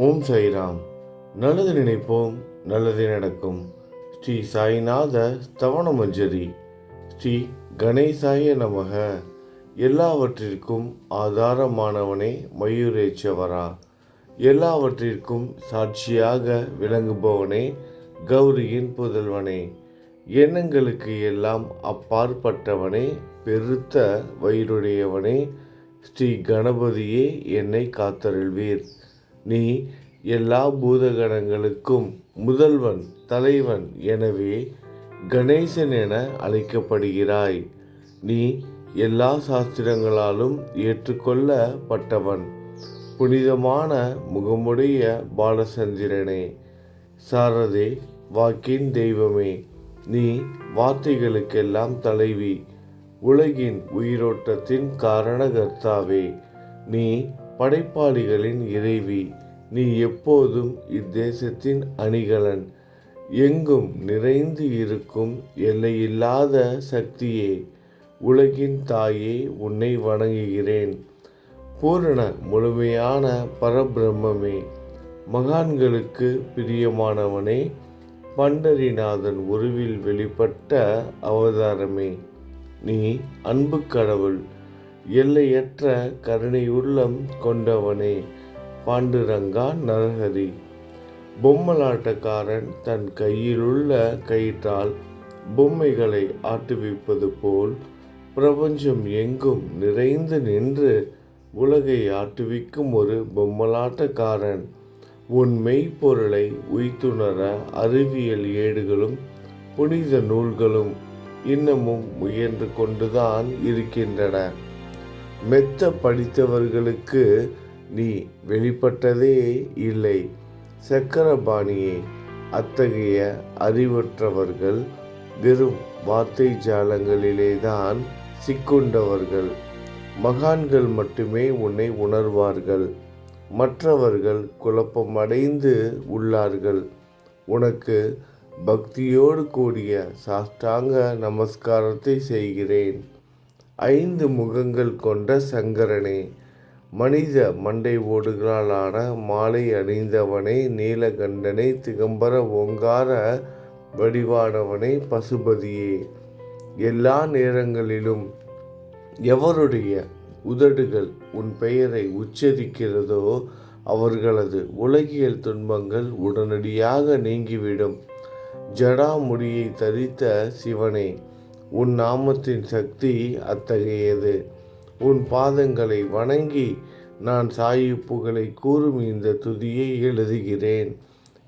ஓம் சாய்ராம். நல்லது நினைப்போம், நல்லது நடக்கும். ஸ்ரீ சாய்நாத ஸ்தவன மஞ்சரி. ஸ்ரீ கணேசாய நமக. எல்லாவற்றிற்கும் ஆதாரமானவனே, மயூரேச்சவரா. எல்லாவற்றிற்கும் சாட்சியாக விளங்குபவனே, கௌரியின் புதல்வனே. எண்ணங்களுக்கு எல்லாம் அப்பாற்பட்டவனே, பெருத்த வயிறுடையவனே, ஸ்ரீ கணபதியே என்னை காத்தருள்வீர். நீ எல்லா பூதகணங்களுக்கும் முதல்வன், தலைவன். எனவே கணேசன் என அழைக்கப்படுகிறாய். நீ எல்லா சாஸ்திரங்களாலும் ஏற்றுக்கொள்ளப்பட்டவன். புனிதமான முகமுடைய பாலச்சந்திரனே, சாரதே, வாக்கின் தெய்வமே, நீ வார்த்தைகளுக்கெல்லாம் தலைவி, உலகின் உயிரோட்டத்தின் காரணகர்த்தாவே, நீ படைப்பாளிகளின் இறைவி, நீ எப்போதும் இத்தேசத்தின் அணிகலன், எங்கும் நிறைந்து இருக்கும் எல்லையில்லாத சக்தியே, உலகின் தாயே, உன்னை வணங்குகிறேன். பூரண முழுமையான பரபிரம்மே, மகான்களுக்கு பிரியமானவனே, பண்டரிநாதன் உருவில் வெளிப்பட்ட அவதாரமே, நீ அன்பு கடவுள், எல்லையற்ற கருணை உள்ளம் கொண்டவனே, பாண்டுரங்கா நரஹரி. பொம்மலாட்டக்காரன் தன் கையிலுள்ள கயிற்றால் பொம்மைகளை ஆட்டுவிப்பது போல் பிரபஞ்சம் எங்கும் நிறைந்து நின்று உலகை ஆட்டுவிக்கும் ஒரு பொம்மலாட்டக்காரன். உன் மெய்ப்பொருளை உய்த்துணர அறிவியல் ஏடுகளும் புனித நூல்களும் இன்னமும் முயன்று கொண்டுதான் இருக்கின்றன. மெத்த படித்தவர்களுக்கு நீ வெளிப்பட்டதே இல்லை. சக்கரபாணியே, அத்தகைய அறிவற்றவர்கள் வெறும் வார்த்தை ஜாலங்களிலேதான் சிக்குண்டவர்கள். மகான்கள் மட்டுமே உன்னை உணர்வார்கள். மற்றவர்கள் குழப்பமடைந்து உள்ளார்கள். உனக்கு பக்தியோடு கூடிய சாஷ்டாங்க நமஸ்காரத்தை செய்கிறேன். 5 முகங்கள் கொண்ட சங்கரனே, மனித மண்டை ஓடுகளாலான மாலை அணிந்தவனே, நீலகண்டனே, திகம்பர ஓங்கார வடிவானவனே, பசுபதியே, எல்லா நேரங்களிலும் எவருடைய உதடுகள் உன் பெயரை உச்சரிக்கிறதோ அவர்களது உலகியல் துன்பங்கள் உடனடியாக நீங்கிவிடும். ஜடாமுடியை தரித்த சிவனே, உன் நாமத்தின் சக்தி அத்தகையது. உன் பாதங்களை வணங்கி நான் சாயு புகழை கூறும் இந்த துதியை எழுதுகிறேன்.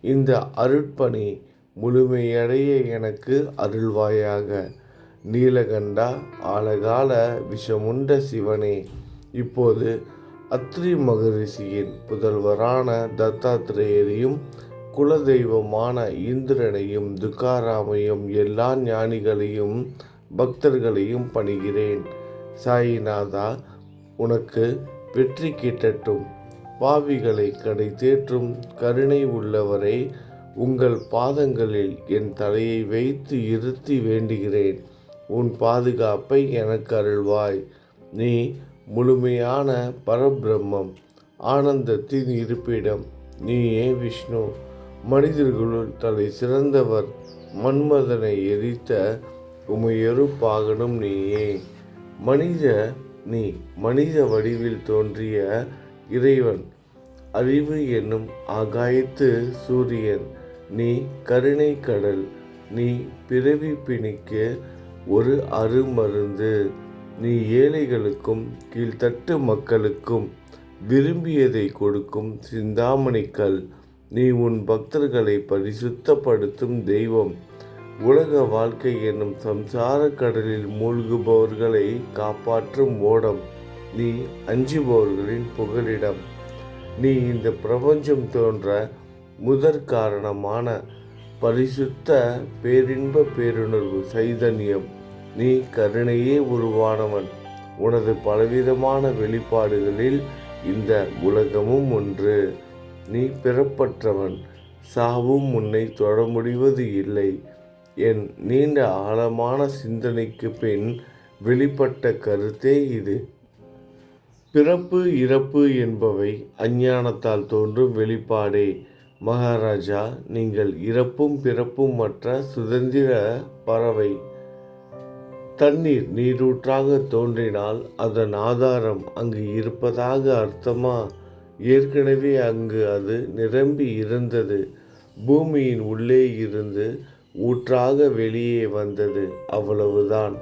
இந்த அருட்பணி முழுமையடைய எனக்கு அருள்வாயாக. நீலகண்டா, ஆழகால விஷமுண்ட சிவனே, இப்போது அத்ரி மகரிஷியின் புதல்வரான தத்தாத்திரேயரையும் குலதெய்வமான இந்திரனையும் துக்காராமையும் எல்லா ஞானிகளையும் பக்தர்களையும் பணிகிறேன். சாயிநாதா, உனக்கு வெற்றி கிட்டட்டும். பாவிகளை கடை தேற்றும் கருணை உள்ளவரை, உங்கள் பாதங்களில் என் தலையை வைத்து இருத்தி வேண்டுகிறேன். உன் பாதுகாப்பை எனக்கு அருள்வாய். நீ முழுமையான பரபிரம்மம், ஆனந்தத்தின் இருப்பிடம். நீயே விஷ்ணு. மனிதர்களுள் தலை சிறந்தவர், மன்மதனை எரித்த உமையொரு பாகனும் நீயே. நீ மனித வடிவில் தோன்றிய இறைவன், அறிவு என்னும் ஆகாயத்து சூரியன். நீ கருணை கடல். நீ பிறவி பிணிக்கு ஒரு அருமருந்து. நீ ஏழைகளுக்கும் கீழ்த்தட்டு மக்களுக்கும் விரும்பியதை கொடுக்கும் சிந்தாமணிக்கல். நீ உன் பக்தர்களை பரிசுத்தப்படுத்தும் தெய்வம். உலக வாழ்க்கை என்னும் சம்சார கடலில் மூழ்குபவர்களை காப்பாற்றும் ஓடம். நீ அஞ்சுபவர்களின் புகலிடம். நீ இந்த பிரபஞ்சம் தோன்ற முதற் காரணமான பரிசுத்த பேரின்ப பேருணர்வு சைதன்யம். நீ கருணையே உருவானவன். உனது பலவிதமான வெளிப்பாடுகளில் இந்த உலகமும் ஒன்று. நீ பிறப்பற்றவன். சாவும் உன்னை தொட முடிவது இல்லை. என் நீண்ட ஆழமான சிந்தனைக்கு பின் வெளிப்பட்ட கருத்தே இது. பிறப்பு இறப்பு என்பவை அஞ்ஞானத்தால் தோன்றும் வெளிப்பாடே. மகாராஜா, நீங்கள் இறப்பும் பிறப்பும் மற்ற சுதந்திர பறவை. தண்ணீர் நீரூற்றாக தோன்றினால் அதன் ஆதாரம் அங்கு இருப்பதாக அர்த்தமா? ஏற்கனவே அங்கு அது நிரம்பி இருந்தது. பூமியின் உள்ளே இருந்து ஊற்றாக வெளியே வந்தது, அவ்வளவுதான்.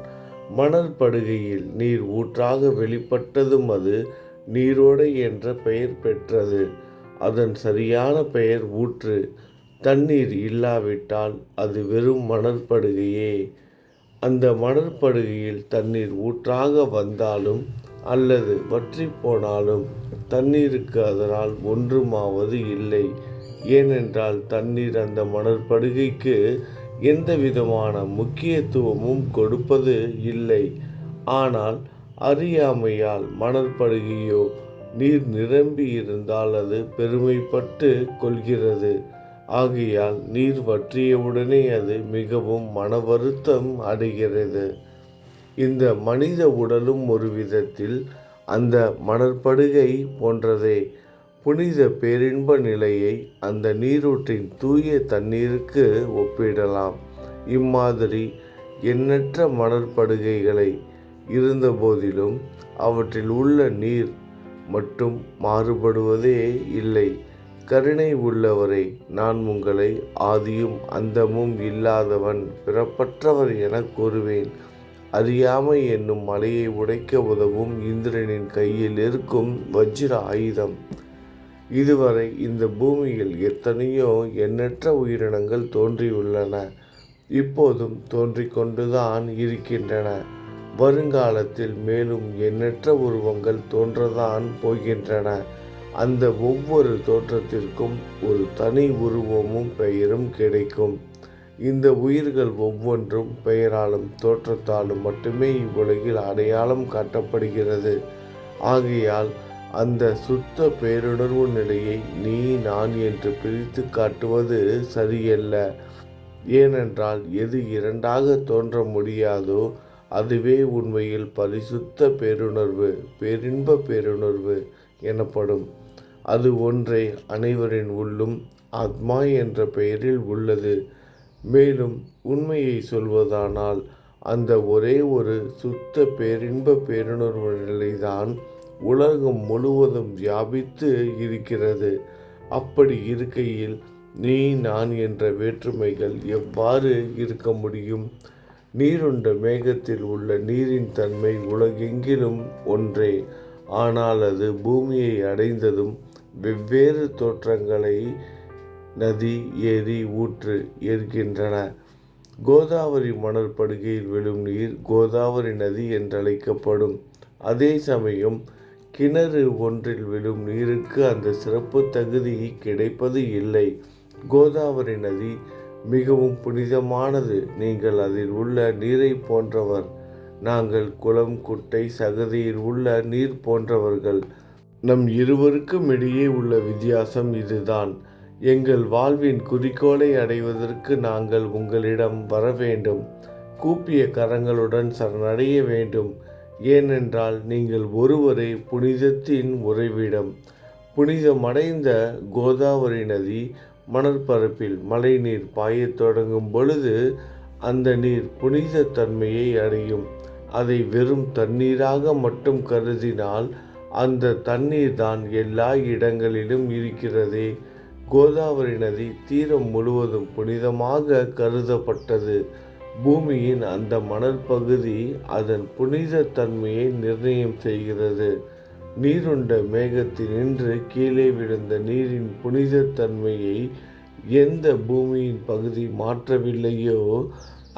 மணற்படுகையில் நீர் ஊற்றாக வெளிப்பட்டதும் அது நீரோடை என்ற பெயர் பெற்றது. அதன் சரியான பெயர் ஊற்று. தண்ணீர் இல்லாவிட்டால் அது வெறும் மணற்படுகையே. அந்த மணற்படுகையில் தண்ணீர் ஊற்றாக வந்தாலும் அல்லது வற்றி போனாலும் தண்ணீருக்கு அதனால் ஒன்றுமாவது இல்லை. ஏனென்றால் தண்ணீர் அந்த மணற்படுகைக்கு எந்த விதமான முக்கியத்துவமும் கொடுப்பது இல்லை. ஆனால் அறியாமையால் மணற்படுகையோ நீர் நிரம்பி இருந்தால் அது பெருமைப்பட்டு கொள்கிறது. ஆகையால் நீர் வற்றியவுடனே அது மிகவும் மன வருத்தம் அடைகிறது. இந்த மனித உடலும் ஒரு விதத்தில் அந்த மணற்படுகை போன்றதே. புனித பேரின்ப நிலையை அந்த நீரூற்றின் தூய தண்ணீருக்கு ஒப்பிடலாம். இம்மாதிரி எண்ணற்ற மணற்படுகைகளை இருந்தபோதிலும் அவற்றில் உள்ள நீர் மட்டும் மாறுபடுவதே இல்லை. கருணை உள்ளவரை, நான் உங்களை ஆதியும் அந்தமும் இல்லாதவன், பிறப்பற்றவர் என கூறுவேன். அறியாமை என்னும் மலையை உடைக்க உதவும் இந்திரனின் கையில் இருக்கும் வஜ்ர ஆயுதம். இதுவரை இந்த பூமியில் எத்தனையோ எண்ணற்ற உயிரினங்கள் தோன்றியுள்ளன. இப்போதும் தோன்றிக்கொண்டுதான் இருக்கின்றன. வருங்காலத்தில் மேலும் எண்ணற்ற உருவங்கள் தோன்றதான் போகின்றன. அந்த ஒவ்வொரு தோற்றத்திற்கும் ஒரு தனி உருவமும் பெயரும் கிடைக்கும். இந்த உயிர்கள் ஒவ்வொன்றும் பெயராலும் தோற்றத்தாலும் மட்டுமே இவ்வுலகில் அடையாளம் காட்டப்படுகிறது. ஆகையால் அந்த சுத்த பேருணர்வு நிலையை நீ நான் என்று பிரித்து காட்டுவது சரியல்ல. ஏனென்றால் எது இரண்டாக தோன்ற முடியாதோ அதுவே உண்மையில் பரிசுத்த பேருணர்வு, பேரின்ப பேருணர்வு எனப்படும். அது ஒன்றே அனைவரின் உள்ளும் ஆத்மா என்ற பெயரில் உள்ளது. மேலும் உண்மையை சொல்வதானால் அந்த ஒரே ஒரு சுத்த பேரின்ப பேருணர்வு நிலைதான் உலகம் முழுவதும் வியாபித்து இருக்கிறது. அப்படி இருக்கையில் நீ நான் என்ற வேற்றுமைகள் எவ்வாறு இருக்க முடியும்? நீருண்ட மேகத்தில் உள்ள நீரின் தன்மை உலகெங்கிலும் ஒன்றே. ஆனால் அது பூமியை அடைந்ததும் வெவ்வேறு தோற்றங்களை நதி, ஏரி, ஊற்று ஏற்கின்றன. கோதாவரி மணற்படுகையில் விழும் நீர் கோதாவரி நதி என்றழைக்கப்படும். அதே சமயம் கிணறு ஒன்றில் விழும் நீருக்கு அந்த சிறப்பு தகுதி கிடைப்பது இல்லை. கோதாவரி நதி மிகவும் புனிதமானது. நீங்கள் அதில் உள்ள நீரை போன்றவர். நாங்கள் குளம், குட்டை, சகதியில் உள்ள நீர் போன்றவர்கள். நம் இருவருக்கும் இடையே உள்ள வித்தியாசம் இதுதான். எங்கள் வாழ்வின் குறிக்கோளை அடைவதற்கு நாங்கள் உங்களிடம் வர வேண்டும். கூப்பிய கரங்களுடன் சரணடைய வேண்டும். ஏனென்றால் நீங்கள் ஒருவரே புனிதத்தின் உறைவிடம். புனிதமடைந்த கோதாவரி நதி மணற்பரப்பில் மழைநீர் பாயத் தொடங்கும் பொழுது அந்த நீர் புனித தன்மையை அடையும். அதை வெறும் தண்ணீராக மட்டும் கருதினால் அந்த தண்ணீர் தான் எல்லா இடங்களிலும் இருக்கிறதே. கோதாவரி நதி தீரம் முழுவதும் புனிதமாக கருதப்பட்டது. பூமியின் அந்த மணல் பகுதி அதன் புனித தன்மையை நிர்ணயம் செய்கிறது. நீருண்ட மேகத்தினின்று கீழே விழுந்த நீரின் புனித தன்மையை எந்த பூமியின் பகுதி மாற்றவில்லையோ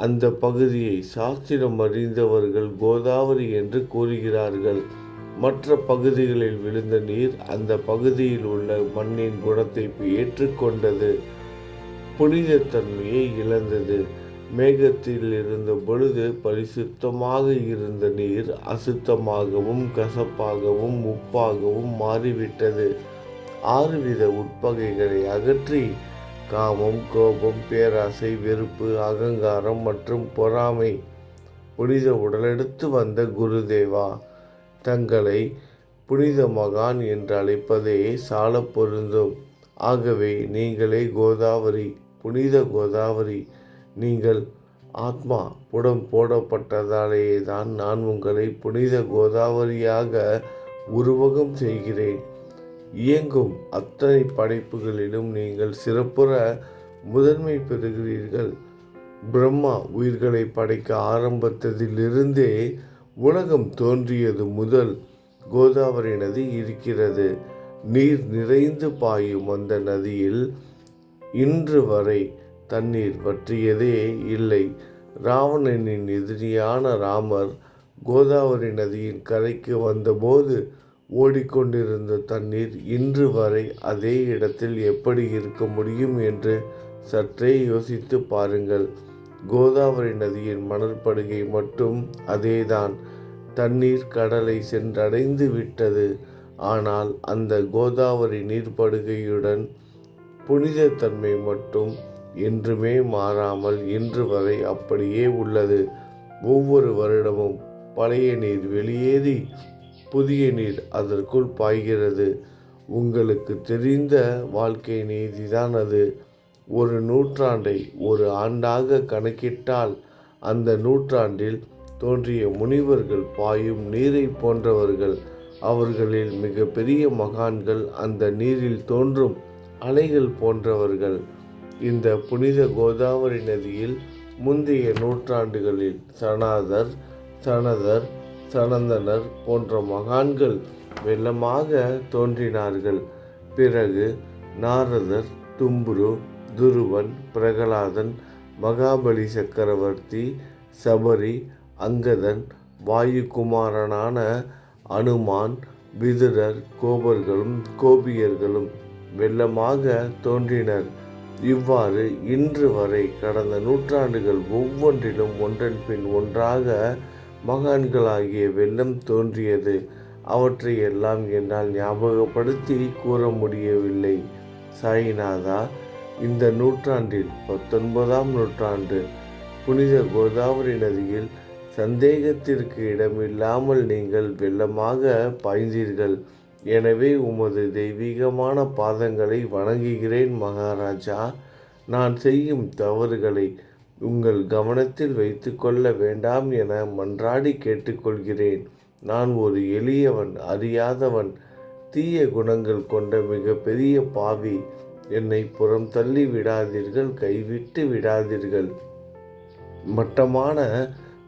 அந்த பகுதியை சாஸ்திரம் அறிந்தவர்கள் கோதாவரி என்று கூறுகிறார்கள். மற்ற பகுதிகளில் விழுந்த நீர் அந்த பகுதியில் உள்ள மண்ணின் குணத்தை ஏற்றுக்கொண்டது, புனித தன்மையை இழந்தது. மேகத்தில் இருந்த பொழுது பரிசுத்தமாக இருந்த நீர் அசுத்தமாகவும் கசப்பாகவும் உப்பாகவும் மாறிவிட்டது. 6 வித உட்பகைகளை அகற்றி காமம், கோபம், பேராசை, வெறுப்பு, அகங்காரம் மற்றும் பொறாமை புனித உடலெடுத்து வந்த குருதேவா, தங்களை புனித மகான் என்று அழைப்பதே சால பொருந்தும். ஆகவே நீங்களே கோதாவரி, புனித கோதாவரி. நீங்கள் ஆத்மா புடம் போடப்பட்டதாலேதான் நான் உங்களை புனித கோதாவரியாக உருவகம் செய்கிறேன். இயங்கும் அத்தனை படைப்புகளிலும் நீங்கள் சிறப்புற முதன்மை பெறுகிறீர்கள். பிரம்மா உயிர்களை படைக்க ஆரம்பித்ததிலிருந்தே உலகம் தோன்றியது முதல் கோதாவரி நதி இருக்கிறது. நீர் நிறைந்து பாயும் அந்த நதியில் இன்று வரை தண்ணீர் வற்றியதே இல்லை. ராவணனின் எதிரியான ராமர் கோதாவரி நதியின் கரைக்கு வந்தபோது ஓடிக்கொண்டிருந்த தண்ணீர் இன்று வரை அதே இடத்தில் எப்படி இருக்க முடியும் என்று சற்றே யோசித்து பாருங்கள். கோதாவரி நதியின் மணற்படுகை மட்டும் அதேதான். தண்ணீர் கடலை சென்றடைந்து விட்டது. ஆனால் அந்த கோதாவரி நீர்ப்படுகையுடன் புனித தன்மை மட்டும் என்றுமே மாறாமல் இன்று வரை அப்படியே உள்ளது. ஒவ்வொரு வருடமும் பழைய நீர் வெளியேறி புதிய நீர் அதற்குள் பாய்கிறது. உங்களுக்கு தெரிந்த வாழ்க்கை நீதிதான் அது. ஒரு நூற்றாண்டை ஒரு ஆண்டாக கணக்கிட்டால் அந்த நூற்றாண்டில் தோன்றிய முனிவர்கள் பாயும் நீரை போன்றவர்கள். அவர்களில் மிக பெரிய மகான்கள் அந்த நீரில் தோன்றும் அலைகள் போன்றவர்கள். இந்த புனித கோதாவரி நதியில் முந்தைய நூற்றாண்டுகளில் சனதர், சனந்தனர் போன்ற மகான்கள் வெள்ளமாக தோன்றினார்கள். பிறகு நாரதர், தும்புரு, துருவன், பிரகலாதன், மகாபலி சக்கரவர்த்தி, சபரி, அங்கதன், வாயுகுமாரனான அனுமான், விதுரர், கோபியர்களும் வெள்ளமாக தோன்றினர். இவ்வாறு இன்று வரை கடந்த நூற்றாண்டுகள் ஒவ்வொன்றிலும் ஒன்றன் பின் ஒன்றாக மகான்களாகிய வெள்ளம் தோன்றியது. அவற்றையெல்லாம் என்னால் ஞாபகப்படுத்தி கூற முடியவில்லை. சாயிநாதா, இந்த நூற்றாண்டில் 19ஆம் நூற்றாண்டு புனித கோதாவரி நதியில் சந்தேகத்திற்கு இடமில்லாமல் நீங்கள் வெள்ளமாக பாய்ந்தீர்கள். எனவே உமது தெய்வீகமான பாதங்களை வணங்குகிறேன் மகாராஜா. நான் செய்யும் தவறுகளை உங்கள் கவனத்தில் வைத்து கொள்ள வேண்டாம் என மன்றாடி கேட்டுக்கொள்கிறேன். நான் ஒரு எளியவன், அறியாதவன், தீய குணங்கள் கொண்ட மிக பெரிய பாவி. என்னை புறம் தள்ளி விடாதீர்கள், கைவிட்டு விடாதீர்கள். மட்டமான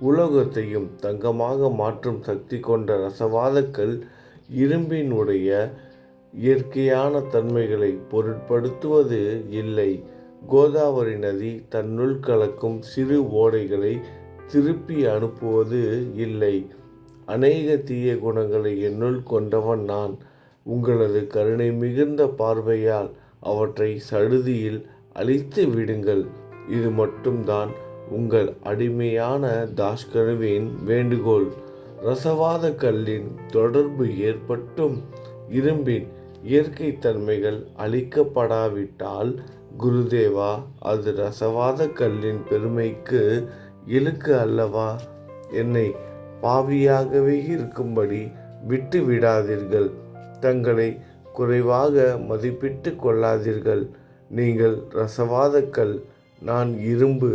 உலோகத்தையும் தங்கமாக மாற்றும் சக்தி கொண்ட ரசவாதக்கல் இரும்பினுடைய இயற்கையான தன்மைகளை பொருட்படுத்துவது இல்லை. கோதாவரி நதி தன்னுள் கலக்கும் சிறு ஓடைகளை திருப்பி அனுப்புவது இல்லை. அநேக தீய குணங்களை என்னுள் கொண்டவன் நான். உங்களது கருணை மிகுந்த பார்வையால் அவற்றை சடுதியில் அழித்து விடுங்கள். இது மட்டும்தான் உங்கள் அடிமையான தாஸ்கருவின் வேண்டுகோள். ரசவாத கல்லின் தொடர்பு ஏற்பட்டும் இரும்பின் இயற்கை தன்மைகள் அழிக்கப்படாவிட்டால் குருதேவா, அது ரசவாத கல்லின் பெருமைக்கு இழுக்கு அல்லவா? என்னை பாவியாகவே இருக்கும்படி விட்டு விடாதீர்கள். தங்களை குறைவாக மதிப்பிட்டு கொள்ளாதீர்கள். நீங்கள் ரசவாதக்கல், நான் இரும்பு.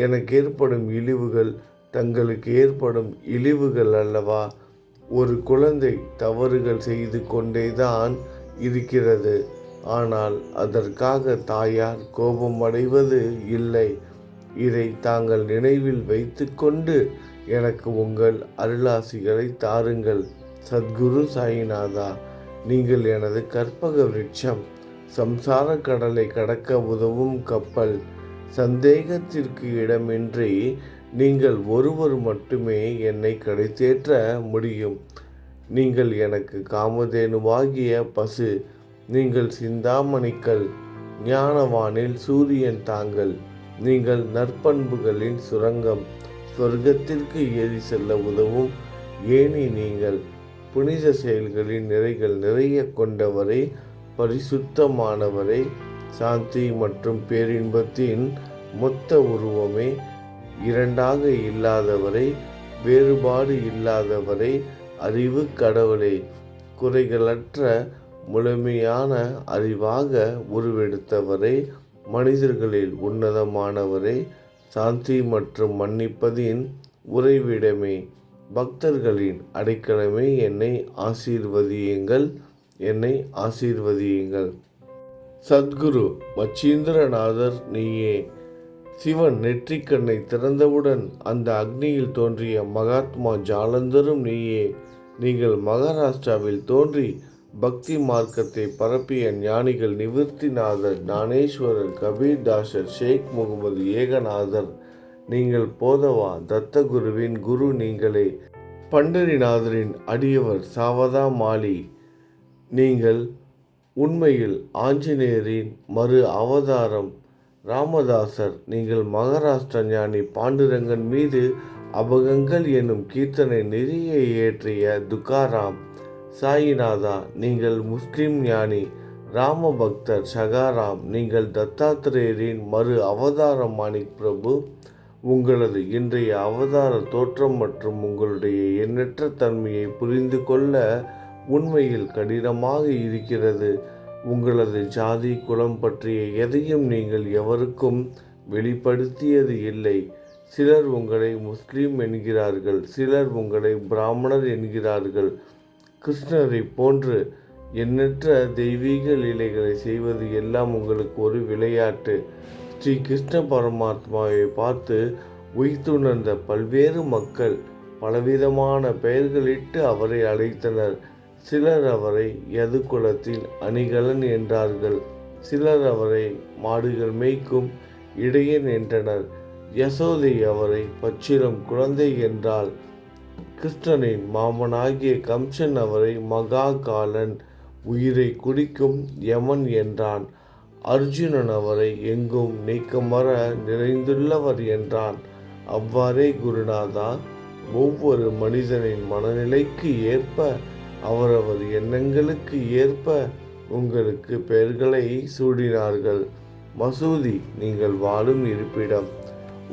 எனக்கு ஏற்படும் இழிவுகள் தங்களுக்கு ஏற்படும் இழிவுகள் அல்லவா? ஒரு குழந்தை தவறுகள் செய்து கொண்டேதான் இருக்கிறது. ஆனால் அதற்காக தாயார் கோபம் அடைவது இல்லை. இதை தாங்கள் நினைவில் வைத்து கொண்டு எனக்கு உங்கள் அருளாசிகளை தாருங்கள். சத்குரு சாயிநாதா, நீங்கள் எனது கற்பக விருட்சம், சம்சார கடலை கடக்க உதவும் கப்பல். சந்தேகத்திற்கு இடமின்றி நீங்கள் ஒருவர் மட்டுமே என்னை கடைத்தேற்ற முடியும். நீங்கள் எனக்கு காமதேனுவாகிய பசு. நீங்கள் சிந்தாமணிக்கல், ஞானவானில் சூரியன் தாங்கள். நீங்கள் நற்பண்புகளின் சுரங்கம், சொர்க்கத்திற்கு ஏறி செல்ல உதவும் ஏனி நீங்கள். புனித செயல்களின் நிறைகள் நிறைய கொண்டவரே, பரிசுத்தமானவரே, சாந்தி மற்றும் பேரின்பத்தின் மொத்த உருவமே, இரண்டாக இல்லாதவரே, வேறுபாடு இல்லாதவரே, அறிவு கடவுளே, குறைகளற்ற முழுமையான அறிவாக உருவெடுத்தவரே, மனிதர்களில் உன்னதமானவரே, சாந்தி மற்றும் மன்னிப்பதின் உறைவிடமே, பக்தர்களின் அடைக்கலமே, என்னை ஆசீர்வதியுங்கள். சத்குரு மச்சீந்திரநாதர் நீயே. சிவன் நெற்றிக்கண்ணை திறந்தவுடன் அந்த அக்னியில் தோன்றிய மகாத்மா ஜாலந்தரும் நீயே. நீங்கள் மகாராஷ்டிராவில் தோன்றி பக்தி மார்க்கத்தை பரப்பிய ஞானிகள் நிவிர்த்திநாதர், ஞானேஸ்வரர், கபீர்தாசர், ஷேக் முகமது ஏகநாதர். நீங்கள் போதவா தத்தகுருவின் குரு நீங்களே. பண்டரிநாதரின் அடியவர் சாவதா மாலி. நீங்கள் உண்மையில் ஆஞ்சநேயரின் மறு அவதாரம். ராமதாசர், நீங்கள் மகாராஷ்டிர ஞானி பாண்டுரங்கன் மீது அபகங்கள் என்னும் கீர்த்தனை நெறிய இயற்றிய துக்காராம். சாயிநாதா, நீங்கள் முஸ்லிம் ஞானி. ராம பக்தர் சகாராம், நீங்கள் தத்தாத்திரேயரின் மறு அவதாரம். மாணிக் பிரபு, உங்களது இன்றைய அவதார தோற்றம் மற்றும் உங்களுடைய எண்ணற்ற தன்மையை புரிந்து கொள்ள உண்மையில் கடினமாக இருக்கிறது. உங்களது ஜாதி குலம் பற்றிய எதையும் நீங்கள் எவருக்கும் வெளிப்படுத்தியது இல்லை. சிலர் உங்களை முஸ்லீம் என்கிறார்கள், சிலர் உங்களை பிராமணர் என்கிறார்கள். கிருஷ்ணரை போன்று எண்ணற்ற தெய்வீக லீலைகளை செய்வது எல்லாம் உங்களுக்கு ஒரு விளையாட்டு. ஸ்ரீ கிருஷ்ண பரமாத்மாவை பார்த்து உய்த்துணர்ந்த பல்வேறு மக்கள் பலவிதமான பெயர்களிட்டு அவரை அழைத்தனர். சிலர் அவரை யதுகுலத்தின் அணிகலன் என்றார்கள், சிலர் அவரை மாடுகள் மேய்க்கும் இடையன் என்றனர். யசோதை அவரை பச்சிளம் குழந்தை என்றாள். கிருஷ்ணனின் மாமனாகிய கம்சன் அவரை மகா காலன், உயிரை குடிக்கும் யமன் என்றான். அர்ஜுனன் அவரை எங்கும் நீக்கமர நிறைந்துள்ளவர் என்றான். அவ்வாறே குருநாதா, ஒவ்வொரு மனிதனின் மனநிலைக்கு ஏற்ப, அவரவர் எண்ணங்களுக்கு ஏற்ப உங்களுக்கு பெயர்களை சூடினார்கள். மசூதி நீங்கள் வாழும் இருப்பிடம்.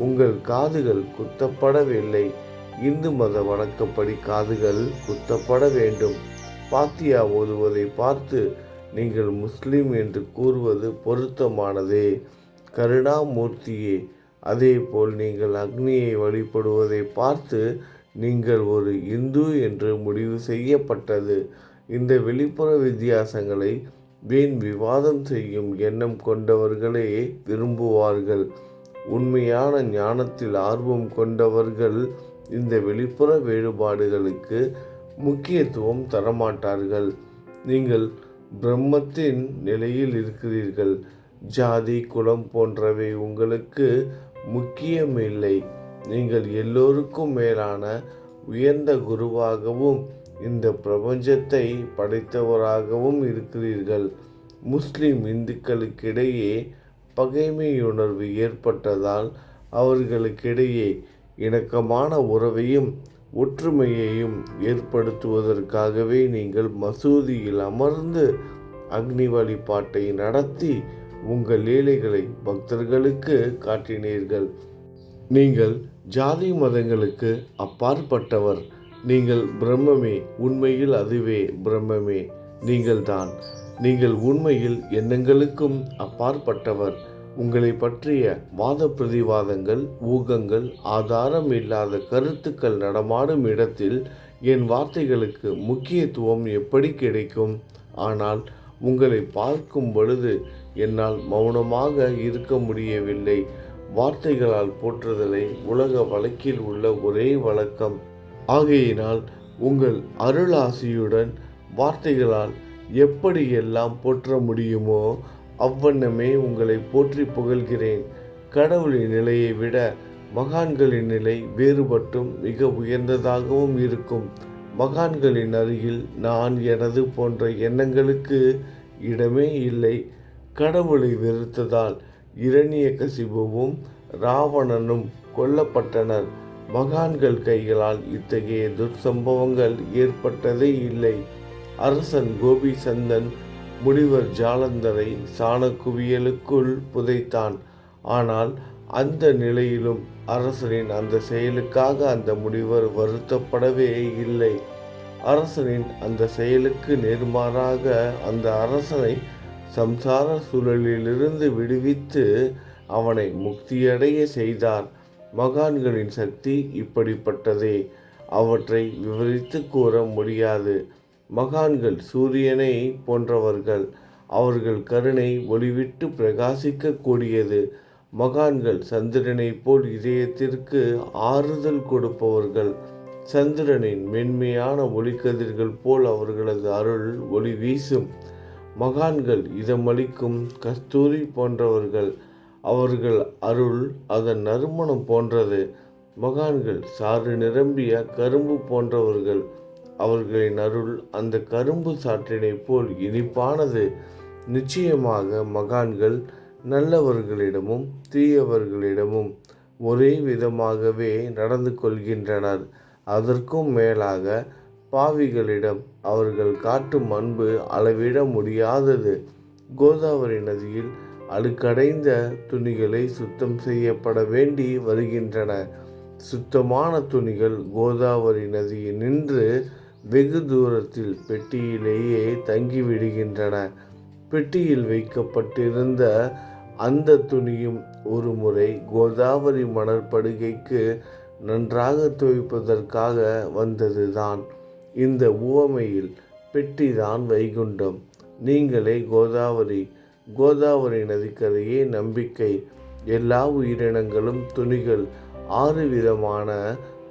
உங்கள் காதுகள் குத்தப்படவில்லை. இந்து மத வழக்கப்படி காதுகள் குத்தப்பட வேண்டும். பாத்தியா ஓதுவதை பார்த்து நீங்கள் முஸ்லிம் என்று கூறுவது பொருத்தமானதே. கருணாமூர்த்தியே, அதேபோல் நீங்கள் அக்னியை வழிபடுவதை பார்த்து நீங்கள் ஒரு இந்து என்று முடிவு செய்யப்பட்டது. இந்த வெளிப்புற வித்தியாசங்களை வீண் விவாதம் செய்யும் எண்ணம் கொண்டவர்களே விரும்புவார்கள். உண்மையான ஞானத்தில் ஆர்வம் கொண்டவர்கள் இந்த வெளிப்புற வேறுபாடுகளுக்கு முக்கியத்துவம் தரமாட்டார்கள். நீங்கள் பிரம்மத்தின் நிலையில் இருக்கிறீர்கள். ஜாதி குலம் போன்றவை உங்களுக்கு முக்கியமில்லை. நீங்கள் எல்லோருக்கும் மேலான உயர்ந்த குருவாகவும் இந்த பிரபஞ்சத்தை படைத்தவராகவும் இருக்கிறீர்கள். முஸ்லிம் இந்துக்களுக்கிடையே பகைமையுணர்வு ஏற்பட்டதால் அவர்களுக்கிடையே இணக்கமான உறவையும் ஒற்றுமையையும் ஏற்படுத்துவதற்காகவே நீங்கள் மசூதியில் அமர்ந்து அக்னி வழிபாட்டை நடத்தி உங்கள் லீலைகளை பக்தர்களுக்கு காட்டினீர்கள். நீங்கள் ஜாதி மதங்களுக்கு அப்பாற்பட்டவர். நீங்கள் பிரம்மமே. உண்மையில் அதுவே பிரம்மமே நீங்கள்தான். நீங்கள் உண்மையில் எண்ணங்களுக்கும் அப்பாற்பட்டவர். உங்களை பற்றிய வாத பிரதிவாதங்கள், ஊகங்கள், ஆதாரம் இல்லாத கருத்துக்கள் நடமாடும் இடத்தில் என் வார்த்தைகளுக்கு முக்கியத்துவம் எப்படி கிடைக்கும்? ஆனால் உங்களை பார்க்கும் பொழுது என்னால் மௌனமாக இருக்க முடியவில்லை. வார்த்தைகளால் போற்றுதலை உலக வழக்கில் உள்ள ஒரே வழக்கம். ஆகையினால் உங்கள் அருளாசியுடன் வார்த்தைகளால் எப்படியெல்லாம் போற்ற முடியுமோ அவ்வண்ணமே உங்களை போற்றி புகழ்கிறேன். கடவுளின் நிலையை விட மகான்களின் நிலை வேறுபட்டும் மிக உயர்ந்ததாகவும் இருக்கும். மகான்களின் அருகில் நான், எனது போன்ற எண்ணங்களுக்கு இடமே இல்லை. கடவுளை வெறுத்ததால் இரணியகசிபுவும் ராவணனும் கொல்லப்பட்டனர். மகான்கள் கைகளால் இத்தகைய துர்சம்பவங்கள் ஏற்பட்டதே இல்லை. அரசன் கோபிசந்தன் முனிவர் ஜாலந்தரை சாணக்குவியலுக்குள் புதைத்தான். ஆனால் அந்த நிலையிலும் அரசனின் அந்த செயலுக்காக அந்த முனிவர் வருத்தப்படவே இல்லை. அரசனின் அந்த செயலுக்கு நேர்மாறாக அந்த அரசனை சம்சார சூழலிலிருந்து விடுவித்து அவனை முக்தியடைய செய்தார். மகான்களின் சக்தி இப்படிப்பட்டதே. அவற்றை விவரித்து கூற முடியாது. மகான்கள் சூரியனை போன்றவர்கள். அவர்கள் கருணை ஒளிவிட்டு பிரகாசிக்க கூடியது. மகான்கள் சந்திரனை போல் இதயத்திற்கு ஆறுதல் கொடுப்பவர்கள். சந்திரனின் மென்மையான ஒளிக்கதிர்கள் போல் அவர்களது அருள் ஒளி வீசும். மகான்கள் இதமளிக்கும் கஸ்தூரி போன்றவர்கள். அவர்கள் அருள் அதன் நறுமணம் போன்றது. மகான்கள் சாறு நிரம்பிய கரும்பு போன்றவர்கள். அவர்களின் அருள் அந்த கரும்பு சாற்றினை போல் இனிப்பானது. நிச்சயமாக மகான்கள் நல்லவர்களிடமும் தீயவர்களிடமும் ஒரே விதமாகவே நடந்து கொள்கின்றனர். அதற்கும் மேலாக பாவிகளிடம் அவர்கள் காட்டும் அன்பு அளவிட முடியாதது. கோதாவரி நதியில் அழுக்கடைந்த துணிகளை சுத்தம் செய்யப்பட வேண்டி வருகின்றன. சுத்தமான துணிகள் கோதாவரி நதியில் நின்று வெகு தூரத்தில் பெட்டியிலேயே தங்கிவிடுகின்றன. பெட்டியில் வைக்கப்பட்டிருந்த அந்த துணியும் ஒரு முறை கோதாவரி மணற்படுகைக்கு நன்றாக துவைப்பதற்காக வந்ததுதான். இந்த உவமையில் பெட்டிதான் வைகுண்டம். நீங்களே கோதாவரி. கோதாவரி நதிக்கரையே நம்பிக்கை. எல்லா உயிரினங்களும் துணிகள். 6 விதமான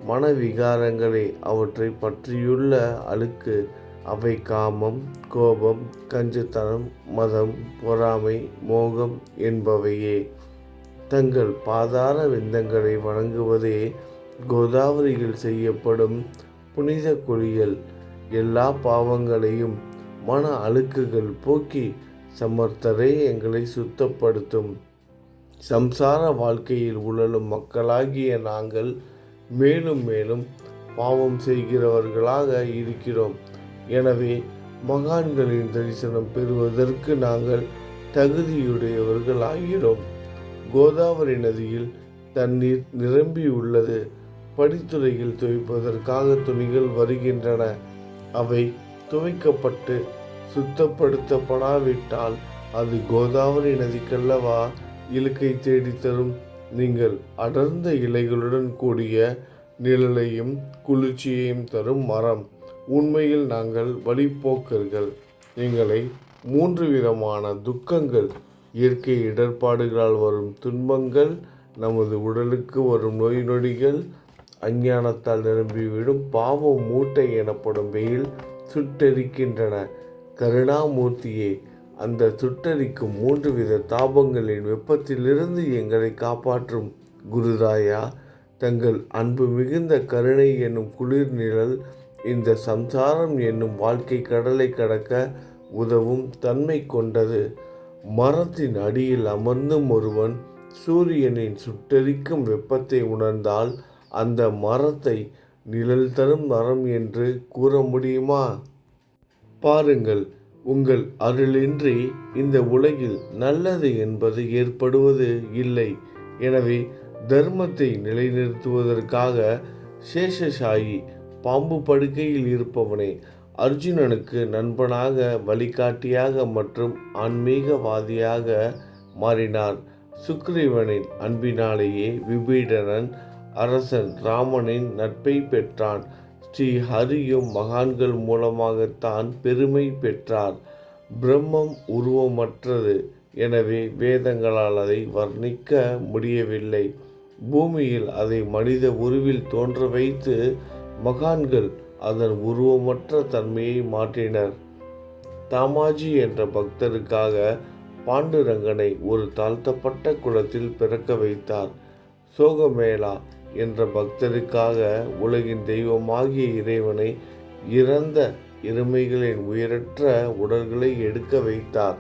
மனவிகாரங்களே அவற்றை பற்றியுள்ள அழுக்கு. அவை காமம், கோபம், கஞ்சத்தனம், மதம், பொறாமை, மோகம் என்பவையே. தங்கள் பாதார விந்தங்களை வணங்குவதே கோதாவரியில் செய்யப்படும் புனித குளியல். எல்லா பாவங்களையும் மன அழுக்குகள் போக்கி சமர்த்தரே எங்களை சுத்தப்படுத்தும். சம்சார வாழ்க்கையில் உழலும் மக்களாகிய நாங்கள் மேலும் மேலும் பாவம் செய்கிறவர்களாக இருக்கிறோம். எனவே மகான்களின் தரிசனம் பெறுவதற்கு நாங்கள் தகுதியுடையவர்கள் ஆகிறோம். கோதாவரி நதியில் தண்ணீர் நிரம்பி உள்ளது. படித்துறையில் துவைப்பதற்காக துணிகள் வருகின்றன. அவை துவைக்கப்பட்டு சுத்தப்படுத்தப்படாவிட்டால் அது கோதாவரி நதிக்கல்லவா இழுக்கை தேடித்தரும். நீங்கள் அடர்ந்த இலைகளுடன் கூடிய நிழலையும் குளிர்ச்சியையும் தரும் மரம். உண்மையில் நாங்கள் வழிப்போக்கர்கள். எங்களை 3 விதமான துக்கங்கள், இயற்கை இடர்பாடுகளால் வரும் துன்பங்கள், நமது உடலுக்கு வரும் நோய் நொடிகள், அஞ்ஞானத்தால் நிரம்பிவிடும் பாவ மூட்டை எனப்படும் வெயில் சுட்டெரிக்கின்றன. கருணாமூர்த்தியே, அந்த சுட்டெரிக்கும் 3 வித தாபங்களின் வெப்பத்திலிருந்து எங்களை காப்பாற்றும் குருதாயா. தங்கள் அன்பு மிகுந்த கருணை என்னும் குளிர் நிழல் இந்த சம்சாரம் என்னும் வாழ்க்கை கடலை கடக்க உதவும் தன்மை கொண்டது. மரத்தின் அடியில் அமர்ந்தும் ஒருவன் சூரியனின் சுட்டெரிக்கும் வெப்பத்தை உணர்ந்தால் அந்த மரத்தை நிழல் தரும் மரம் என்று கூற முடியுமா? பாருங்கள், உங்கள் அருளின்றி இந்த உலகில் நல்லது என்பது ஏற்படுவது இல்லை. எனவே தர்மத்தை நிலைநிறுத்துவதற்காக சேஷசாயி பாம்பு படுக்கையில் இருப்பவனே அர்ஜுனனுக்கு நண்பனாக, வழிகாட்டியாக மற்றும் ஆன்மீகவாதியாக மாறினார். சுக்ரீவனின் அன்பினாலேயே விபீடனன் அரசன் ராமனின் நட்பை பெற்றான். ஸ்ரீ ஹரியும் மகான்கள் மூலமாகத்தான் பெருமை பெற்றார். பிரம்மம் உருவமற்றது. எனவே வேதங்களால் அதை வர்ணிக்க முடியவில்லை. பூமியில் அதை மனித உருவில் தோன்ற வைத்து மகான்கள் அதன் உருவமற்ற தன்மையை மாற்றினர். தாமாஜி என்ற பக்தருக்காக பாண்டுரங்கனை ஒரு தாழ்த்தப்பட்ட குலத்தில் பிறக்க வைத்தார். சோகமேளா என்ற பக்தருக்காக உலகின் தெய்வமாகிய இறைவனை இறந்த எருமைகளின் உயிரற்ற உடல்களை எடுக்க வைத்தார்.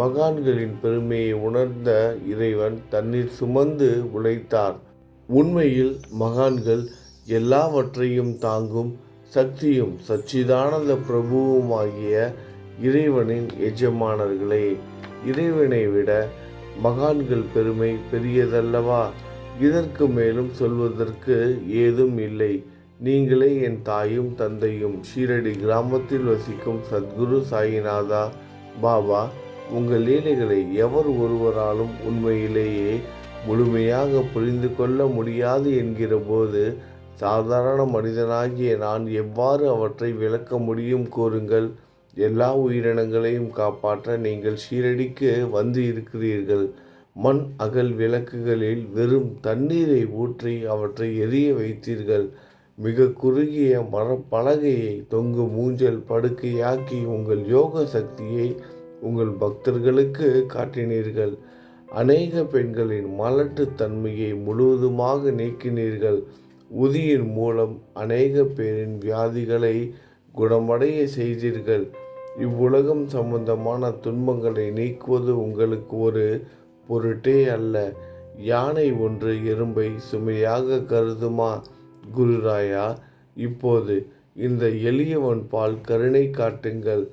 மகான்களின் பெருமையை உணர்ந்த இறைவன் தண்ணீர் சுமந்து உழைத்தார். உண்மையில் மகான்கள் எல்லாவற்றையும் தாங்கும் சக்தியும் சச்சிதானந்த பிரபுவுமாகிய இறைவனின் எஜமானர்களே. இறைவனை விட மகான்கள் பெருமை பெரியதல்லவா? இதற்கு மேலும் சொல்வதற்கு ஏதும் இல்லை. நீங்களே என் தாயும் தந்தையும். ஷீரடி கிராமத்தில் வசிக்கும் சத்குரு சாயிநாதா பாபா, உங்கள் லீலைகளை எவர் ஒருவராலும் உண்மையிலேயே முழுமையாக புரிந்து கொள்ள முடியாது என்கிற போது சாதாரண மனிதனாகிய நான் எவ்வாறு அவற்றை விளக்க முடியும் கூறுங்கள். எல்லா உயிரினங்களையும் காப்பாற்ற நீங்கள் ஷீரடிக்கு வந்து இருக்கிறீர்கள். மண் அகல் விளக்குகளில் வெறும் தண்ணீரை ஊற்றி அவற்றை எரிய வைத்தீர்கள். மிக குறுகிய மரப்பலகையை தொங்கு மூஞ்சல் படுக்கையாக்கி உங்கள் யோக சக்தியை உங்கள் பக்தர்களுக்கு காட்டினீர்கள். அநேக பெண்களின் மலட்டுத்தன்மையை முழுவதுமாக நீக்கினீர்கள். உதியின் மூலம் அநேக பேரின் வியாதிகளை குணமடைய செய்தீர்கள். இவ்வுலகம் சம்பந்தமான துன்பங்களை நீக்குவது உங்களுக்கு ஒரு பொருட்டே அல்ல. யானை ஒன்று எறும்பை சுமையாக கருதுமா? குருராயா, இப்போது இந்த எளியவன் பால் கருணை காட்டுங்கள்.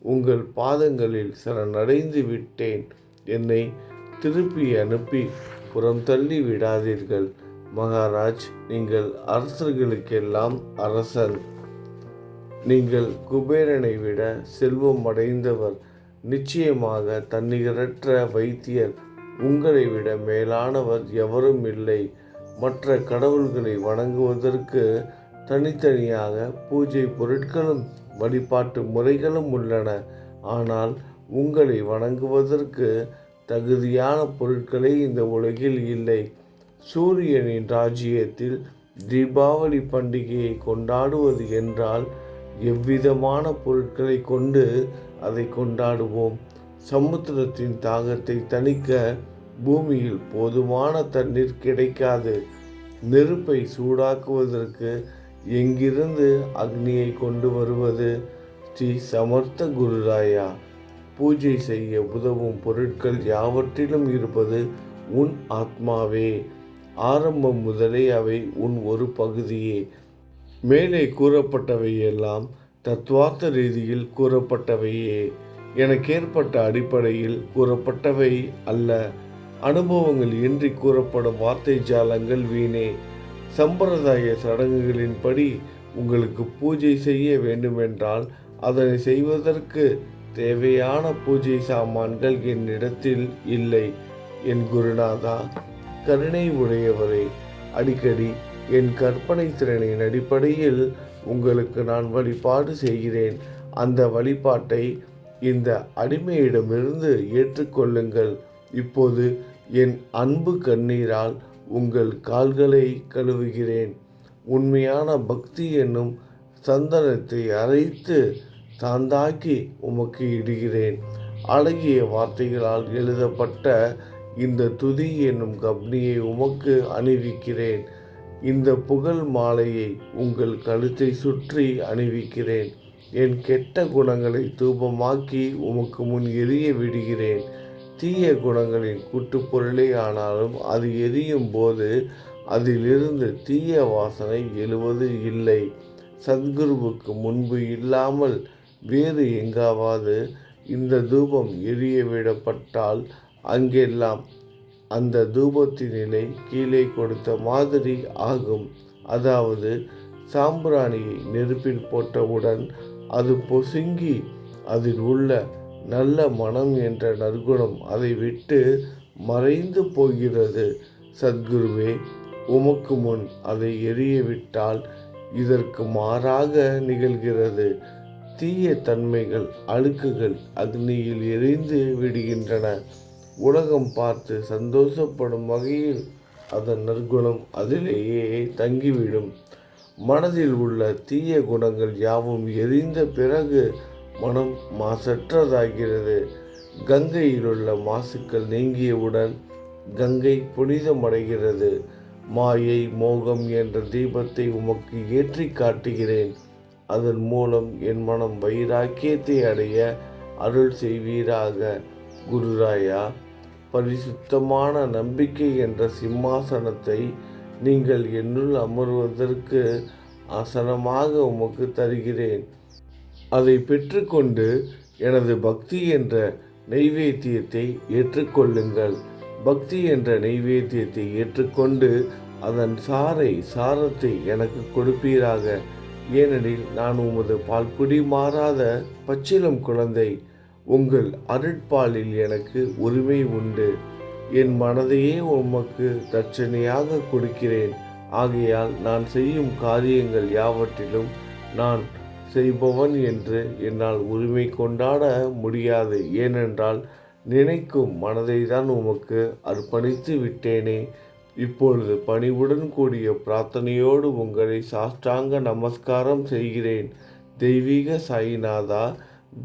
உங்கள் பாதங்களில் சரணடைந்து விட்டேன். என்னை திருப்பி அனுப்பி புறம் தள்ளி விடாதீர்கள். மகாராஜ், நீங்கள் அரசர்களுக்கெல்லாம் அரசன். நீங்கள் குபேரனை விட செல்வம் அடைந்தவர். நிச்சயமாக தன்னிகரற்ற வைத்தியர். உங்களை விட மேலானவர் எவரும் இல்லை. மற்ற கடவுள்களை வணங்குவதற்கு தனித்தனியாக பூஜை பொருட்களும் வழிபாட்டு முறைகளும் உள்ளன. ஆனால் உங்களை வணங்குவதற்கு தகுதியான பொருட்களே இந்த உலகில் இல்லை. சூரியனின் ராஜ்யத்தில் தீபாவளி பண்டிகையை கொண்டாடுவது என்றால் எவ்விதமான பொருட்களை கொண்டு அதை கொண்டாடுவோம்? சமுத்திரத்தின் தாகத்தை தணிக்க பூமியில் போதுமான தண்ணீர் கிடைக்காது. நெருப்பை சூடாக்குவதற்கு எங்கிருந்து அக்னியை கொண்டு வருவது? ஸ்ரீ சமர்த்த குருராயா, பூஜை செய்ய உதவும் பொருட்கள் யாவற்றிலும் இருப்பது உன் ஆத்மாவே. ஆரம்பம் முதலே அவை உன் ஒரு பகுதியே. மேலே கூறப்பட்டவையெல்லாம் தத்துவார்த்த ரீதியில் கூறப்பட்டவையே. எனக்கேற்பட்ட அடிப்படையில் கூறப்பட்டவை அல்ல. அனுபவங்கள் இன்றி கூறப்படும் வார்த்தை ஜாலங்கள் வீணே. சம்பிரதாய சடங்குகளின்படி உங்களுக்கு பூஜை செய்ய வேண்டுமென்றால் அதனை செய்வதற்கு தேவையான பூஜை சாமான்கள் என்னிடத்தில் இல்லை. என் குருநாதா, கருணை உடையவரே, அடிக்கடி என் கற்பனை திறனின் அடிப்படையில் உங்களுக்கு நான் வழிபாடு செய்கிறேன். அந்த வழிபாட்டை இந்த அடிமையிடமிருந்து ஏற்றுக்கொள்ளுங்கள். இப்போது என் அன்பு கண்ணீரால் உங்கள் கால்களை கழுவுகிறேன். உண்மையான பக்தி என்னும் சந்தனத்தை அரைத்து சாந்தாக்கி உமக்கு இடுகிறேன். அழகிய வார்த்தைகளால் எழுதப்பட்ட இந்த துதி என்னும் கப்னியை உமக்கு அணிவிக்கிறேன். இந்த புகழ் மாலையை உங்கள் கழுத்தை சுற்றி அணிவிக்கிறேன். என் கெட்ட குணங்களை தூபமாக்கி உமக்கு முன் எரிய விடுகிறேன். தீய குணங்களின் கூட்டுப்பொருளே ஆனாலும் அது எரியும் போது அதிலிருந்து தீய வாசனை எழுவது இல்லை. சத்குருவுக்கு முன்பு இல்லாமல் வேறு எங்காவது இந்த தூபம் எரிய விடப்பட்டால் அங்கெல்லாம் அந்த தூபத்தின் நிலை கீழே கொடுத்த மாதிரி ஆகும். அதாவது சாம்பிராணியை நெருப்பில் போட்டவுடன் அது பொசுங்கி அதில் உள்ள நல்ல மனம் என்ற நற்குணம் அதை விட்டு மறைந்து போகிறது. சத்குருவே, உமக்கு முன் அதை எரியவிட்டால் இதற்கு மாறாக நிகழ்கிறது. தீய தன்மைகள், அழுக்குகள் அக்னியில் எரிந்து விடுகின்றன. உலகம் பார்த்து சந்தோஷப்படும் வகையில் அதன் நற்குணம் அதிலேயே தங்கிவிடும். மனதில் உள்ள தீய குணங்கள் யாவும் எரிந்த பிறகு மனம் மாசற்றதாகிறது. கங்கையிலுள்ள மாசுக்கள் நீங்கியவுடன் கங்கை புனிதமடைகிறது. மாயை மோகம் என்ற தீபத்தை உமக்கு ஏற்றி காட்டுகிறேன். அதன் மூலம் என் மனம் வைராக்கியத்தை அடைய அருள் செய்வீராக. குருராயா, பரிசுத்தமான நம்பிக்கை என்ற சிம்மாசனத்தை நீங்கள் என்னுள் அமர்வதற்கு ஆசனமாக உமக்கு தருகிறேன். அதை பெற்றுக்கொண்டு எனது பக்தி என்ற நைவேத்தியத்தை ஏற்றுக்கொள்ளுங்கள். பக்தி என்ற நைவேத்தியத்தை ஏற்றுக்கொண்டு அதன் சாரத்தை எனக்கு கொடுப்பீராக. ஏனெனில் நான் உமது பால்குடி மாறாத பச்சிளம் குழந்தை. உங்கள் அருட்பாலில் எனக்கு உரிமை உண்டு. என் மனதையே உமக்கு தட்சணையாக கொடுக்கிறேன். ஆகையால் நான் செய்யும் காரியங்கள் யாவற்றிலும் நான் செய்பவன் என்று என்னால் உரிமை கொண்டாட முடியாது. ஏனென்றால் நினைக்கும் மனதை தான் உமக்கு அர்ப்பணித்து விட்டேனே. இப்பொழுது பணிவுடன் கூடிய பிரார்த்தனையோடு உங்களை சாஷ்டாங்க நமஸ்காரம் செய்கிறேன். தெய்வீக சாயிநாதா,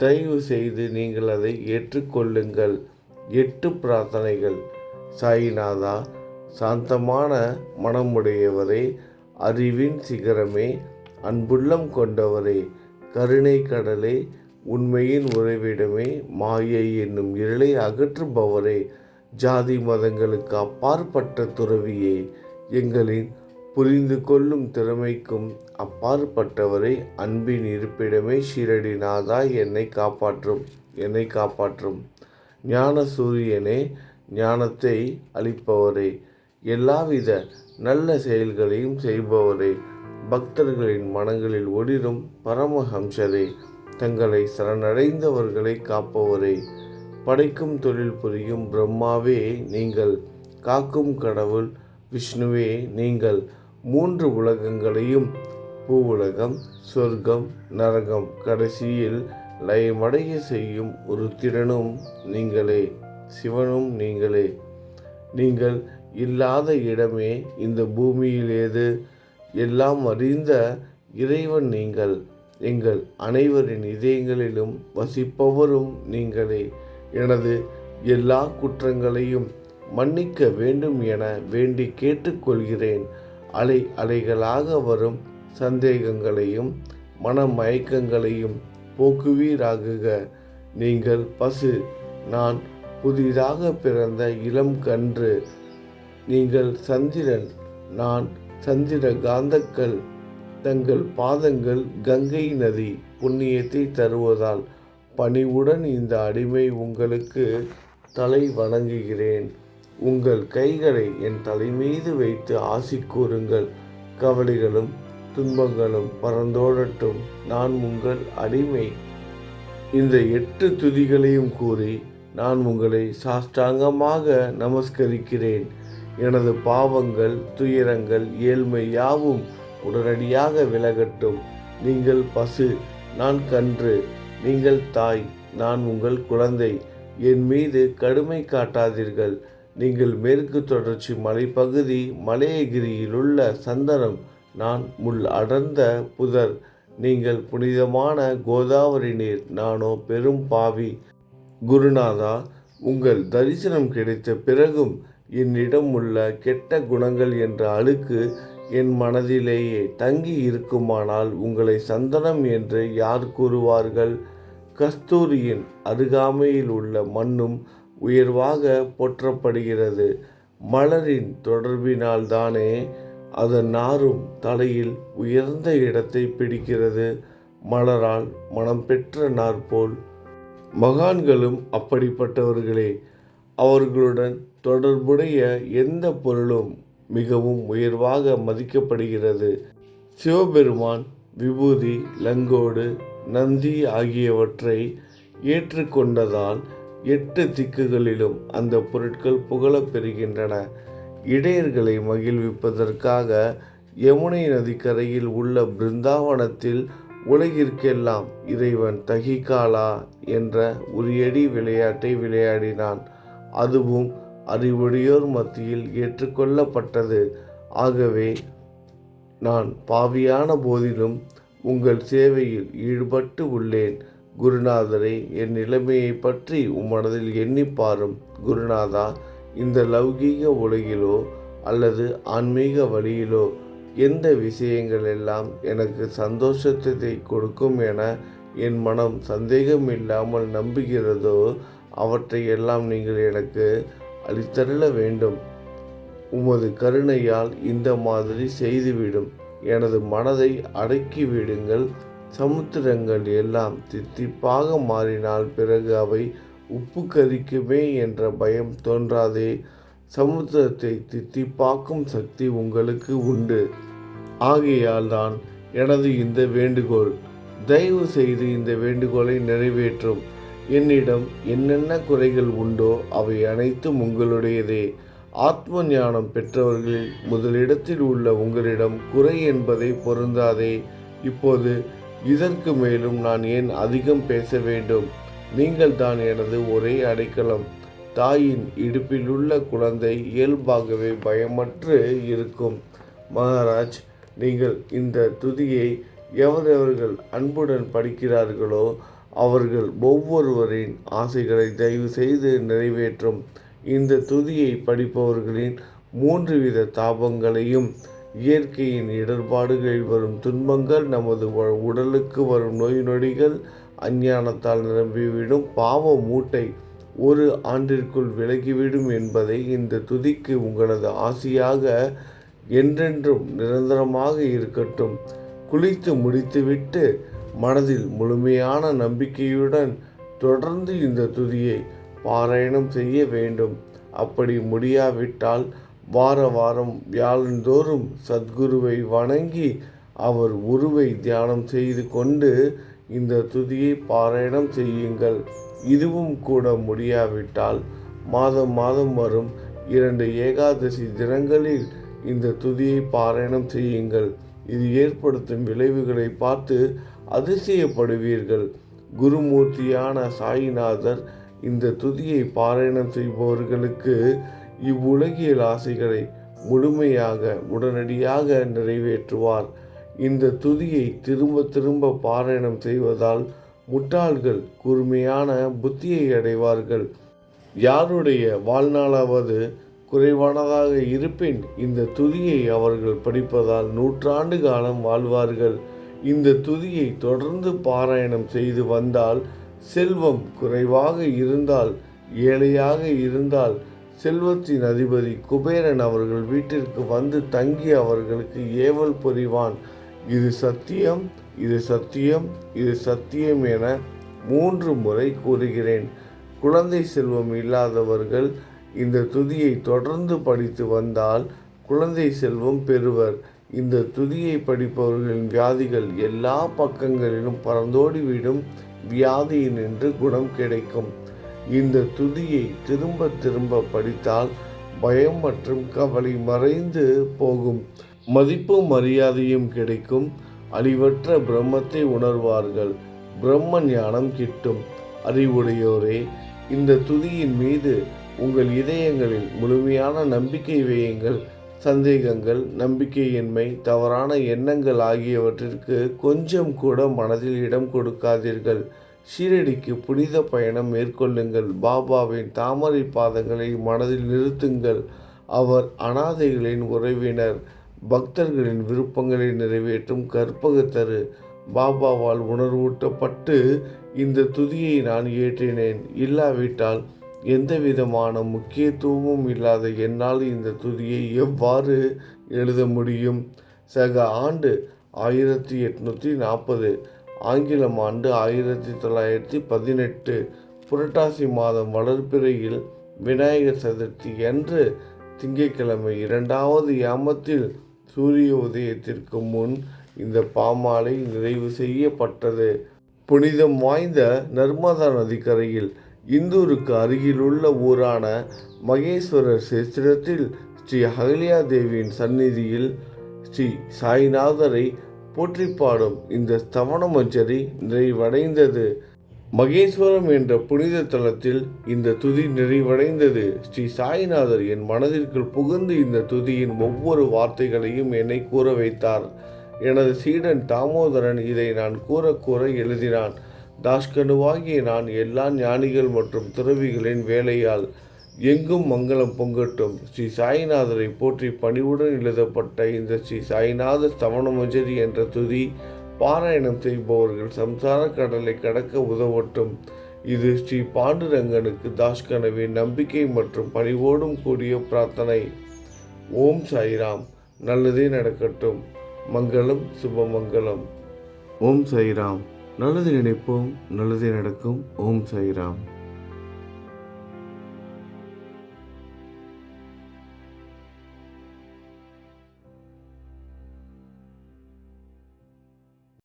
தயவு செய்து நீங்கள் அதை ஏற்றுக்கொள்ளுங்கள். 8 பிரார்த்தனைகள். சாயிநாதா, சாந்தமான மனமுடையவரே, அறிவின் சிகரமே, அன்புள்ளம் கொண்டவரே, கருணை கடலே, உண்மையின் உறைவிடமே, மாயை என்னும் இருளை அகற்றுபவரே, ஜாதி மதங்களுக்கு அப்பாற்பட்ட துறவியே, எங்களின் புரிந்து கொள்ளும் திறமைக்கும் அப்பாற்பட்டவரை, அன்பின் இருப்பிடமே, ஷீரடிநாதா, என்னை காப்பாற்றும். ஞான சூரியனே, ஞானத்தை அளிப்பவரே, எல்லாவித நல்ல செயல்களையும் செய்பவரே, பக்தர்களின் மனங்களில் ஒளிரும் பரமஹம்சரே, தங்களை சரணடைந்தவர்களை காப்பவரே, படைக்கும் தொழில் புரியும் பிரம்மாவே, நீங்கள் காக்கும் கடவுள் விஷ்ணுவே, நீங்கள் 3 உலகங்களையும், பூவுலகம், சொர்க்கம், நரகம், கடைசியில் லயமடைய செய்யும் ருத்திரனும் நீங்களே, சிவனும் நீங்களே. நீங்கள் இல்லாத இடமே இந்த பூமியில் ஏது? எல்லாம் அறிந்த இறைவன் நீங்கள். எங்கள் அனைவரின் இதயங்களிலும் வசிப்பவரும் நீங்களே. எனது எல்லா குற்றங்களையும் மன்னிக்க வேண்டும் என வேண்டி கேட்டுக்கொள்கிறேன். அலைகளாக வரும் சந்தேகங்களையும் மனமயக்கங்களையும் போக்குவீராகுக. நீங்கள் பசு, நான் புதிதாக பிறந்த இளம் கன்று. நீங்கள் சந்திரன், நான் சந்திர காந்தக்கல். தங்கள் பாதங்கள் கங்கை நதி புண்ணியத்தை தருவதால் பணிவுடன் இந்த அடிமை உங்களுக்கு தலை வணங்குகிறேன். உங்கள் கைகளை என் தலைமீது வைத்து ஆசி கூறுங்கள். கவலைகளும் துன்பங்களும் பறந்தோடட்டும். நான் உங்கள் அடிமை. இந்த 8 துதிகளையும் கூறி நான் உங்களை சாஷ்டாங்கமாக நமஸ்கரிக்கிறேன். எனது பாவங்கள், துயரங்கள், ஏழ்மை யாவும் உடனடியாக விலகட்டும். நீங்கள் பசு, நான் கன்று. நீங்கள் தாய், நான் உங்கள் குழந்தை. என் மீது கடுமை காட்டாதீர்கள். நீங்கள் மேற்கு தொடர்ச்சி மலைப்பகுதி மலையகிரியிலுள்ள சந்தனம், நான் முள் அடர்ந்த புதர். நீங்கள் புனிதமான கோதாவரி நீர், நானோ பெரும் பாவி. குருநாதா, உங்கள் தரிசனம் கிடைத்த பிறகும் என்னிடம் உள்ள கெட்ட குணங்கள் என்ற அழுக்கு என் மனதிலேயே தங்கி இருக்குமானால் உங்களை சந்தனம் என்று யார் கூறுவார்கள்? கஸ்தூரியின் அருகாமையில் உள்ள மண்ணும் உயர்வாக போற்றப்படுகிறது. மலரின் தொடர்பினால்தானே அதன் நாரும் தலையில் உயர்ந்த இடத்தை பிடிக்கிறது. மலரால் மனம் பெற்ற நார் போல் மகான்களும் அப்படிப்பட்டவர்களே. அவர்களுடன் தொடர்புடைய எந்த பொருளும் மிகவும் உயர்வாக மதிக்கப்படுகிறது. சிவபெருமான் விபூதி, லங்கோடு, நந்தி ஆகியவற்றை ஏற்றுக்கொண்டதால் 8 திக்குகளிலும் அந்த பொருட்கள் புகழப் பெறுகின்றன. இடையர்களை மகிழ்விப்பதற்காக யமுனை நதிக்கரையில் உள்ள பிருந்தாவனத்தில் உலகிற்கெல்லாம் இறைவன் தகிகாலா என்ற உரியடி விளையாட்டை விளையாடினான். அதுவும் அறிவுடையோர் மத்தியில் ஏற்றுக்கொள்ளப்பட்டது. ஆகவே நான் பாவியான போதிலும் உங்கள் சேவையில் ஈடுபட்டு உள்ளேன். குருநாதரே, என் நிலைமையை பற்றி உம்மனதில் எண்ணிப்பாரும். குருநாதா, இந்த லௌகீக உலகிலோ அல்லது ஆன்மீக வழியிலோ எந்த விஷயங்கள் எல்லாம் எனக்கு சந்தோஷத்தை கொடுக்கும் என என் மனம் சந்தேகம் இல்லாமல் நம்புகிறதோ அவற்றை எல்லாம் நீங்கள் எனக்கு அளித்தருள வேண்டும். உமது கருணையால் இந்த மாதிரி செய்துவிடும். எனது மனதை அடக்கிவிடுங்கள். சமுத்திரங்கள் எல்லாம் தித்திப்பாக மாறினால் பிறகு அவை உப்பு கரிக்குமே என்ற பயம் தோன்றாதே. சமுத்திரத்தை தித்திப்பாக்கும் சக்தி உங்களுக்கு உண்டு. ஆகையால் தான் எனது இந்த வேண்டுகோள். தயவு செய்து இந்த வேண்டுகோளை நிறைவேற்றும். என்னிடம் என்னென்ன குறைகள் உண்டோ அவை அனைத்தும் உங்களுடையதே. ஆத்ம ஞானம் பெற்றவர்களில் முதலிடத்தில் உள்ள உங்களிடம் குறை என்பதை பொருந்தாதே. இப்போது இதற்கு மேலும் நான் ஏன் அதிகம் பேச வேண்டும்? நீங்கள் தான் எனது ஒரே அடைக்கலம். தாயின் இடுப்பில் உள்ள குழந்தை இயல்பாகவே பயமற்று இருக்கும். மகாராஜ், நீங்கள் இந்த துதியை எவரவர்கள் அன்புடன் படிக்கிறார்களோ அவர்கள் ஒவ்வொருவரின் ஆசைகளை தயவு செய்து நிறைவேற்றும். இந்த துதியை படிப்பவர்களின் 3 வித தாபங்களையும், இயற்கையின் இடர்பாடுகளில் வரும் துன்பங்கள், நமது உடலுக்கு வரும் நோய் நொடிகள், அஞ்ஞானத்தால் நிரம்பிவிடும் பாவ மூட்டை 1 ஆண்டிற்குள் விலகிவிடும் என்பதை இந்த துதிக்கு உங்களது ஆசியாக என்றென்றும் நிரந்தரமாக இருக்கட்டும். குளித்து முடித்துவிட்டு மனதில் முழுமையான நம்பிக்கையுடன் தொடர்ந்து இந்த துதியை பாராயணம் செய்ய வேண்டும். அப்படி முடியாவிட்டால் வார வாரம் வியாழந்தோறும் சத்குருவை வணங்கி அவர் உருவை தியானம் செய்து கொண்டு இந்த துதியை பாராயணம் செய்யுங்கள். இதுவும் கூட முடியாவிட்டால் மாதம் மாதம் வரும் 2 ஏகாதசி தினங்களில் இந்த துதியை பாராயணம் செய்யுங்கள். இது ஏற்படுத்தும் விளைவுகளை பார்த்து அதிசயப்படுவீர்கள். குருமூர்த்தியான சாயிநாதர் இந்த துதியை பாராயணம் செய்பவர்களுக்கு இவ்வுலகியல் ஆசைகளை முழுமையாக உடனடியாக நிறைவேற்றுவார். இந்த துதியை திரும்ப திரும்ப பாராயணம் செய்வதால் முட்டாள்கள் கூர்மையான புத்தியை அடைவார்கள். யாருடைய வாழ்நாளாவது குறைவானதாக இருப்பின் இந்த துதியை அவர்கள் படிப்பதால் 100 ஆண்டு காலம் வாழ்வார்கள். இந்த துதியை தொடர்ந்து பாராயணம் செய்து வந்தால் செல்வம் குறைவாக இருந்தால், ஏழையாக இருந்தால், செல்வத்தின் அதிபதி குபேரன் அவர்கள் வீட்டிற்கு வந்து தங்கி அவர்களுக்கு ஏவல் புரிவான். இது சத்தியம், இது சத்தியம், இது சத்தியம் என 3 முறை கூறுகிறேன். குழந்தை செல்வம் இல்லாதவர்கள் இந்த துதியை தொடர்ந்து படித்து வந்தால் குழந்தை செல்வம் பெறுவர். இந்த துதியை படிப்பவர்களின் வியாதிகள் எல்லா பக்கங்களிலும் பறந்தோடிவிடும். வியாதியினின்று குணம் கிடைக்கும். இந்த துதியை திரும்ப திரும்ப படித்தால் பயம் மற்றும் கவலை மறைந்து போகும். மதிப்பும் மரியாதையும் கிடைக்கும். அழிவற்ற பிரம்மத்தை உணர்வார்கள். பிரம்ம ஞானம் கிட்டும். அறிவுடையோரே, இந்த துதியின் மீது உங்கள் இதயங்களில் முழுமையான நம்பிக்கை வையுங்கள். சந்தேகங்கள், நம்பிக்கையின்மை, தவறான எண்ணங்கள் ஆகியவற்றிற்கு கொஞ்சம் கூட மனதில் இடம் கொடுக்காதீர்கள். ஷீரடிக்கு புனித பயணம் மேற்கொள்ளுங்கள். பாபாவின் தாமரை பாதங்களை மனதில் நிறுத்துங்கள். அவர் அனாதைகளின் உறவினர், பக்தர்களின் விருப்பங்களை நிறைவேற்றும் கற்பகத்தரு. பாபாவால் உணர்வூட்டப்பட்டு இந்த துதியை நான் இயற்றினேன். இல்லாவிட்டால் எந்த விதமான முக்கியத்துவமும் இல்லாத என்னால் இந்த துதியை எவ்வாறு எழுத முடியும்? சக ஆண்டு 1840, ஆங்கிலம் ஆண்டு 1918, புரட்டாசி மாதம் வளர்பிறையில் விநாயகர் சதுர்த்தி அன்று திங்கட்கிழமை 2வது யாமத்தில் சூரிய உதயத்திற்கு முன் இந்த பாமாலை நிறைவு செய்யப்பட்டது. புனிதம் வாய்ந்த நர்மதா நதிக்கரையில் இந்தூருக்கு அருகிலுள்ள ஊரான மகேஸ்வரர் சேத்திரத்தில் ஸ்ரீ அகல்யா தேவியின் சந்நிதியில் ஸ்ரீ சாய்நாதரை போற்றி பாடும் இந்த ஸ்தவன மஞ்சரி நிறைவடைந்தது. மகேஸ்வரம் என்ற புனித தலத்தில் இந்த துதி நிறைவடைந்தது. ஸ்ரீ சாய்நாதர் என் மனதிற்குள் புகுந்து இந்த துதியின் ஒவ்வொரு வார்த்தைகளையும் என்னை கூற வைத்தார். எனது சீடன் தாமோதரன் இதை நான் கூற எழுதினான். தாஷ்கனுவாகிய நான் எல்லா ஞானிகள் மற்றும் துறவிகளின் வேலையால் எங்கும் மங்களம் பொங்கட்டும். ஸ்ரீ சாய்நாதரை போற்றி பணிவுடன் எழுதப்பட்ட இந்த ஸ்ரீ சாய்நாத ஸ்தவனமஞ்சரி என்ற துதி பாராயணம் செய்பவர்கள் சம்சார கடலை கடக்க உதவட்டும். இது ஸ்ரீ பாண்டுரங்கனுக்கு தாஷ்கனுவின் நம்பிக்கை மற்றும் பணிவோடும் கூடிய பிரார்த்தனை. ஓம் சாய்ராம். நல்லதே நடக்கட்டும். மங்களம், சுபமங்கலம். ஓம் சாய்ராம். நல்லது நினைப்போம், நல்லதே நடக்கும். ஓம் சாய்ராம்.